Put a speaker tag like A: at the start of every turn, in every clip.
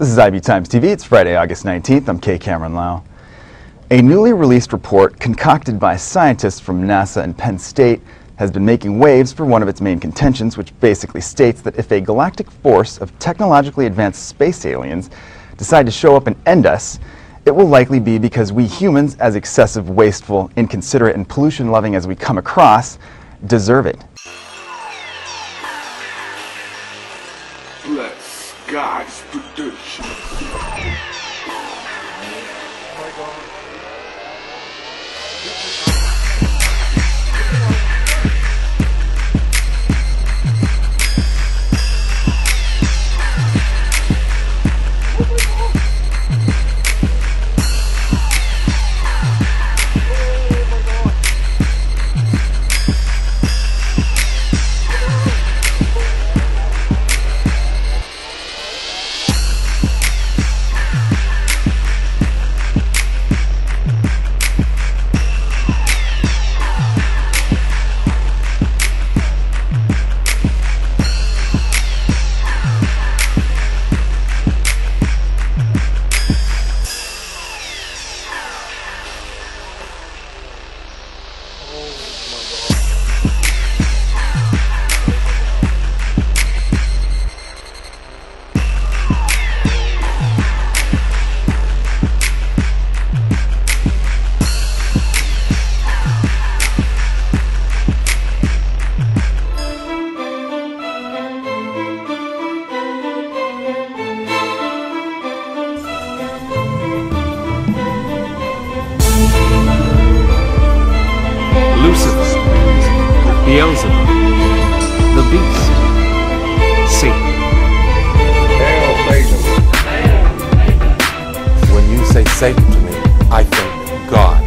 A: This is Endtimes TV. It's Friday, August 19th. I'm Kay Cameron Lau. A newly released report concocted by scientists from NASA and Penn State has been making waves for one of its main contentions, which basically states that if a galactic force of technologically advanced space aliens decide to show up and end us, it will likely be because we humans, as excessive, wasteful, inconsiderate, and pollution-loving as we come across, deserve it.
B: Let God's prediction. Beelzebub, the beast, Satan.
C: Hail Satan. When you say Satan to me, I think God.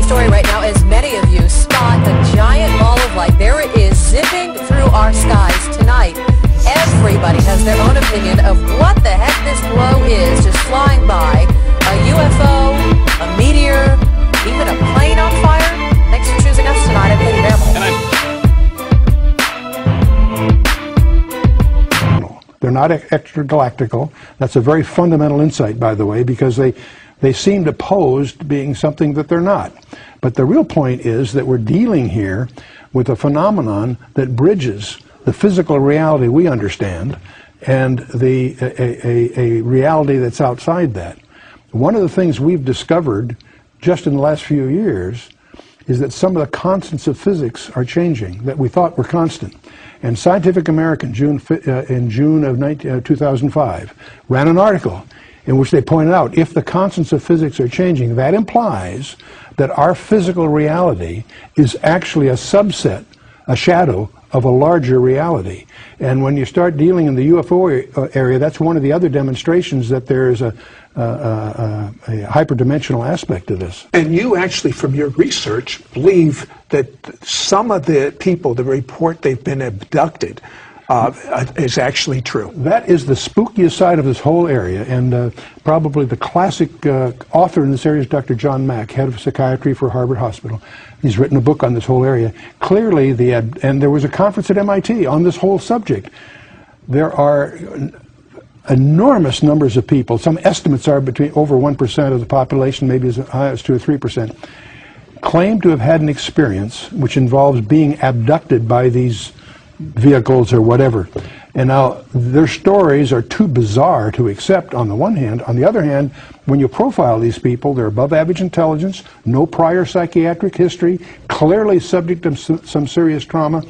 D: Story right now, as many of you spot a giant ball of light. There it is, zipping through our skies tonight. Everybody has their own opinion of what the heck this glow is, just flying by. A UFO, a meteor, even a plane on fire. Thanks for choosing us tonight. I'm Katie Cameron.
E: They're not extragalactical. That's a very fundamental insight, by the way, because they seem to pose to being something that they're not. But the real point is that we're dealing here with a phenomenon that bridges the physical reality we understand and a reality that's outside that. One of the things we've discovered just in the last few years is that some of the constants of physics are changing that we thought were constant. And Scientific American, in June of 2005, ran an article in which they pointed out if the constants of physics are changing, that implies that our physical reality is actually a subset, a shadow of a larger reality. And when you start dealing in the UFO area, that's one of the other demonstrations that there is a hyperdimensional aspect to this.
F: And you actually, from your research, believe that some of the people that report they've been abducted is actually true.
E: That is the spookiest side of this whole area, and probably the classic author in this area is Dr. John Mack, head of psychiatry for Harvard Hospital. He's written a book on this whole area. Clearly, and there was a conference at MIT on this whole subject. There are enormous numbers of people. Some estimates are between over 1% of the population, maybe as high as 2 or 3%, claim to have had an experience which involves being abducted by these vehicles or whatever. And now their stories are too bizarre to accept on the one hand. On the other hand, when you profile these people, they're above average intelligence, no prior psychiatric history, clearly subject to some serious trauma,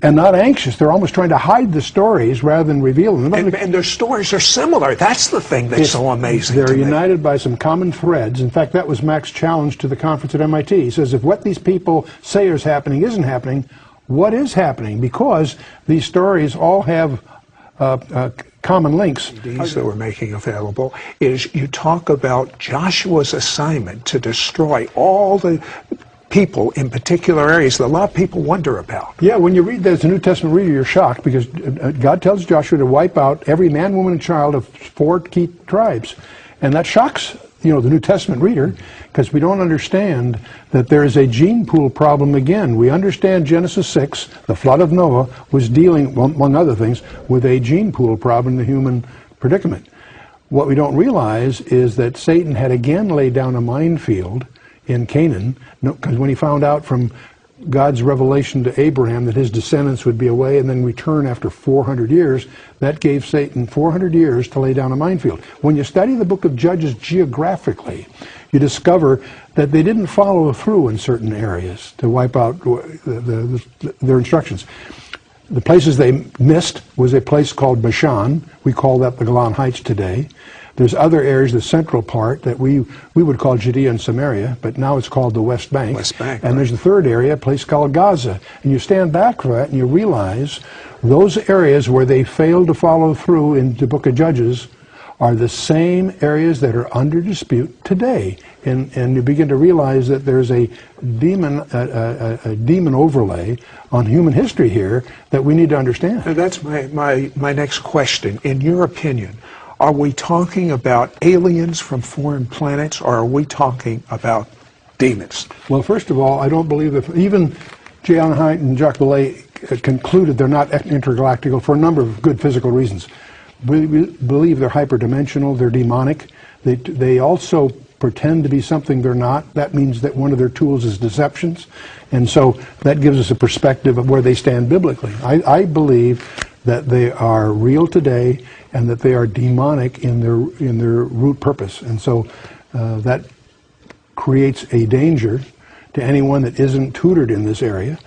E: and not anxious. They're almost trying to hide the stories rather than reveal them.
F: And their stories are similar. That's the thing that's so amazing.
E: They're united by some common threads. In fact, that was Mac's challenge to the conference at MIT. He says, if what these people say is happening isn't happening, what is happening? Because these stories all have common links.
F: These that we're making available is you talk about Joshua's assignment to destroy all the people in particular areas that a lot of people wonder about.
E: Yeah, when you read that as a New Testament reader, you're shocked because God tells Joshua to wipe out every man, woman, and child of 4 key tribes. And that shocks, the New Testament reader, because we don't understand that there is a gene pool problem again. We understand Genesis 6, the flood of Noah, was dealing, among other things, with a gene pool problem in the human predicament. What we don't realize is that Satan had again laid down a minefield in Canaan, because when he found out from God's revelation to Abraham that his descendants would be away and then return after 400 years, that gave Satan 400 years to lay down a minefield. When you study the book of Judges geographically, you discover that they didn't follow through in certain areas to wipe out their instructions. The places they missed was a place called Bashan. We call that the Golan Heights today. There's other areas, the central part, that we would call Judea and Samaria, but now it's called the West Bank.
F: West Bank,
E: and
F: right.
E: There's the third area, a place called Gaza. And you stand back from that and you realize those areas where they failed to follow through in the book of Judges are the same areas that are under dispute today. And you begin to realize that there's a demon overlay on human history here that we need to understand.
F: And that's my next question. In your opinion, are we talking about aliens from foreign planets, or are we talking about demons?
E: Well, first of all, I don't believe that even J. Allen Hyde and Jacques Vallée concluded they're not intergalactical for a number of good physical reasons. We believe they're hyperdimensional, they're demonic. They also pretend to be something they're not. That means that one of their tools is deceptions. And so that gives us a perspective of where they stand biblically. I believe that they are real today and that they are demonic in their root purpose. And so that creates a danger to anyone that isn't tutored in this area.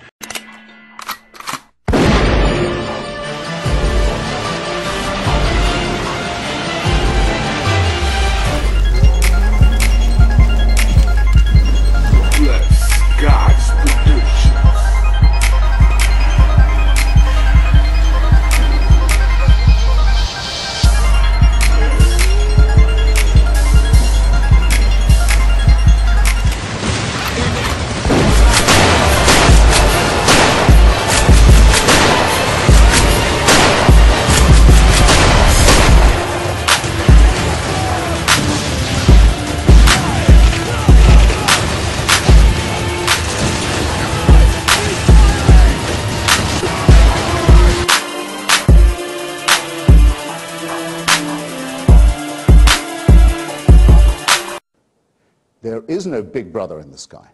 G: There is no big brother in the sky.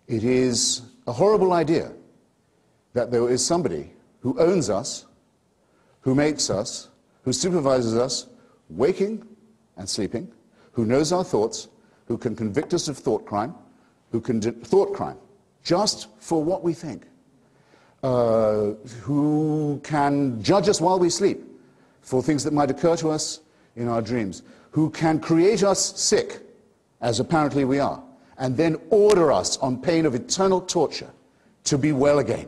G: It is a horrible idea that there is somebody who owns us, who makes us, who supervises us, waking and sleeping, who knows our thoughts, who can convict us of thought crime, thought crime, just for what we think, who can judge us while we sleep for things that might occur to us in our dreams, who can create us sick, as apparently we are, and then order us on pain of eternal torture to be well again.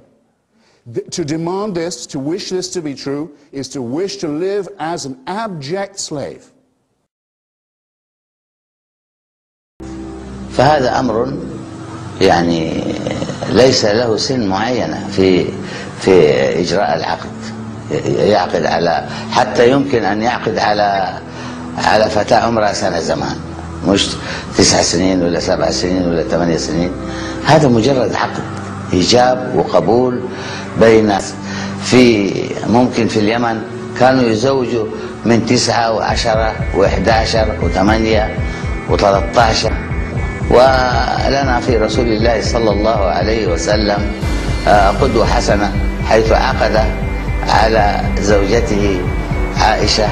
G: To demand this, to wish this to be true, is to wish to live as an abject slave.
H: فهذا أمر يعني ليس له سن معينة في إجراء العقد. يعقد على حتى يمكن أن يعقد على فتاة عمرها سنة زمان، مش 9 سنين ولا 7 سنين ولا 8 سنين. هذا مجرد عقد إيجاب وقبول بين ناس. ممكن في اليمن كانوا يزوجوا من 9 و10 و11 و8 و13. ولنا في رسول الله صلى الله عليه وسلم قدوة حسنة، حيث عقد على زوجته عائشة،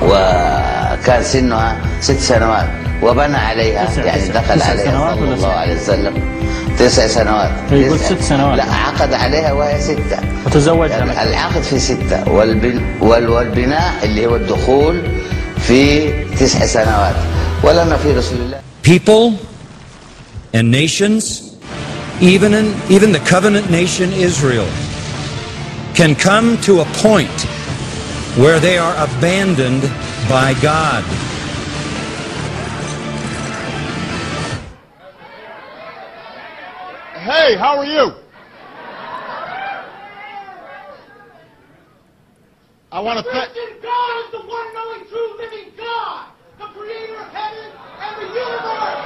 H: وكان سنها 6 سنوات، وبنى عليها، يعني دخل عليها صلى الله عليه وسلم 9 سنوات.
I: يقول 6 سنوات.
H: لا، عقد عليها وهي 6.
I: وتزوجها.
H: يعني العقد في 6 والبناء اللي هو الدخول في 9 سنوات. ولنا في رسول الله.
J: People and nations, even the covenant nation Israel, can come to a point where they are abandoned by God.
K: Hey, how are you? I want to thank...
L: God is the one and only true living God, the creator of heaven and the universe.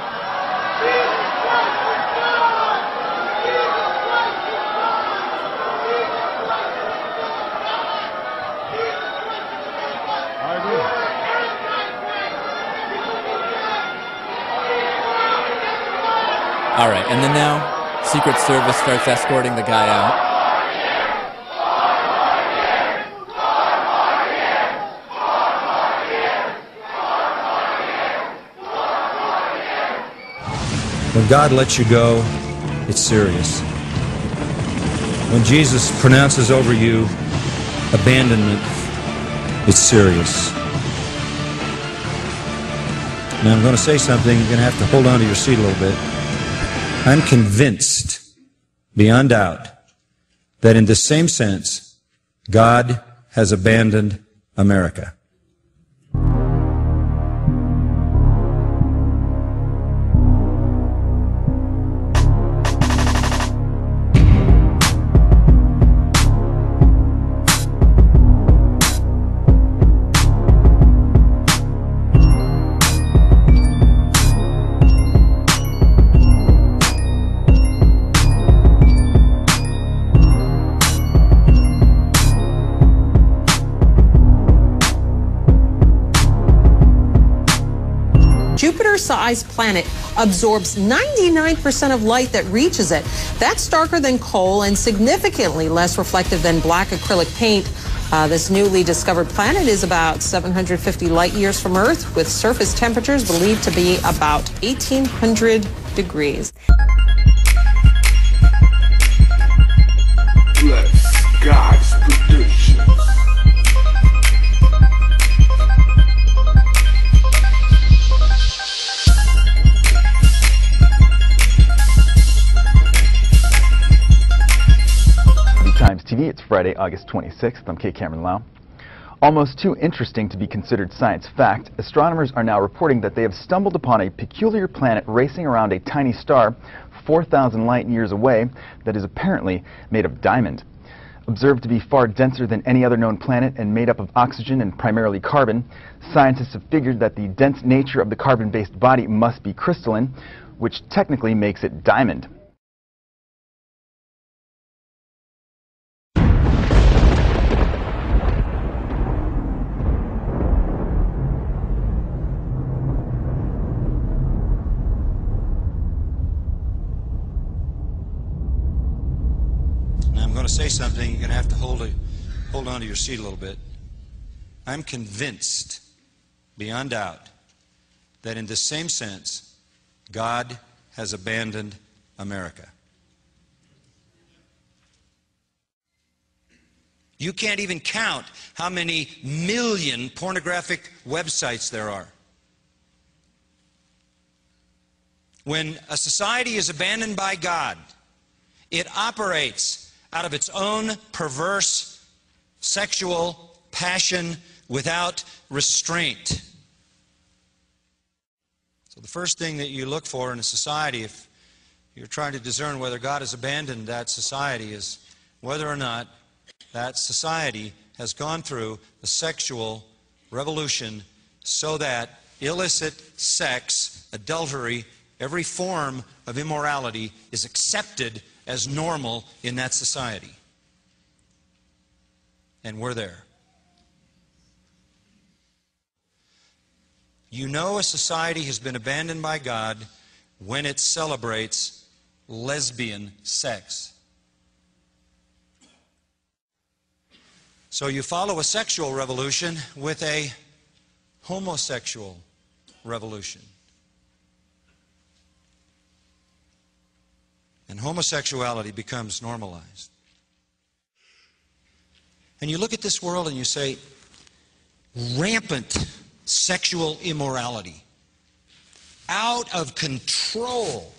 L: Jesus Christ is God. Jesus Christ is God. Jesus Christ is God. Jesus Christ is God.
K: I agree.
M: All right, and then now Secret Service starts escorting the guy out.
J: When God lets you go, it's serious. When Jesus pronounces over you abandonment, it's serious. Now I'm going to say something, you're going to have to hold on to your seat a little bit. I'm convinced, beyond doubt, that in the same sense, God has abandoned America.
N: Jupiter-sized planet absorbs 99% of light that reaches it. That's darker than coal and significantly less reflective than black acrylic paint. This newly discovered planet is about 750 light years from Earth, with surface temperatures believed to be about 1,800 degrees.
B: Bless God's predictions.
A: Endtimes TV, it's Friday, August 26th. I'm K. Cameron Lau. Almost too interesting to be considered science fact, astronomers are now reporting that they have stumbled upon a peculiar planet racing around a tiny star 4,000 light years away that is apparently made of diamond. Observed to be far denser than any other known planet and made up of oxygen and primarily carbon, scientists have figured that the dense nature of the carbon-based body must be crystalline, which technically makes it diamond.
J: I'm going to say something, you're going to have to hold on to your seat a little bit. I'm convinced, beyond doubt, that in the same sense, God has abandoned America. You can't even count how many million pornographic websites there are. When a society is abandoned by God, it operates out of its own perverse sexual passion without restraint. So the first thing that you look for in a society, if you're trying to discern whether God has abandoned that society, is whether or not that society has gone through the sexual revolution so that illicit sex, adultery, every form of immorality is accepted as normal in that society. And we're there. You know a society has been abandoned by God when it celebrates lesbian sex. So you follow a sexual revolution with a homosexual revolution. And homosexuality becomes normalized. And you look at this world and you say, rampant sexual immorality, out of control.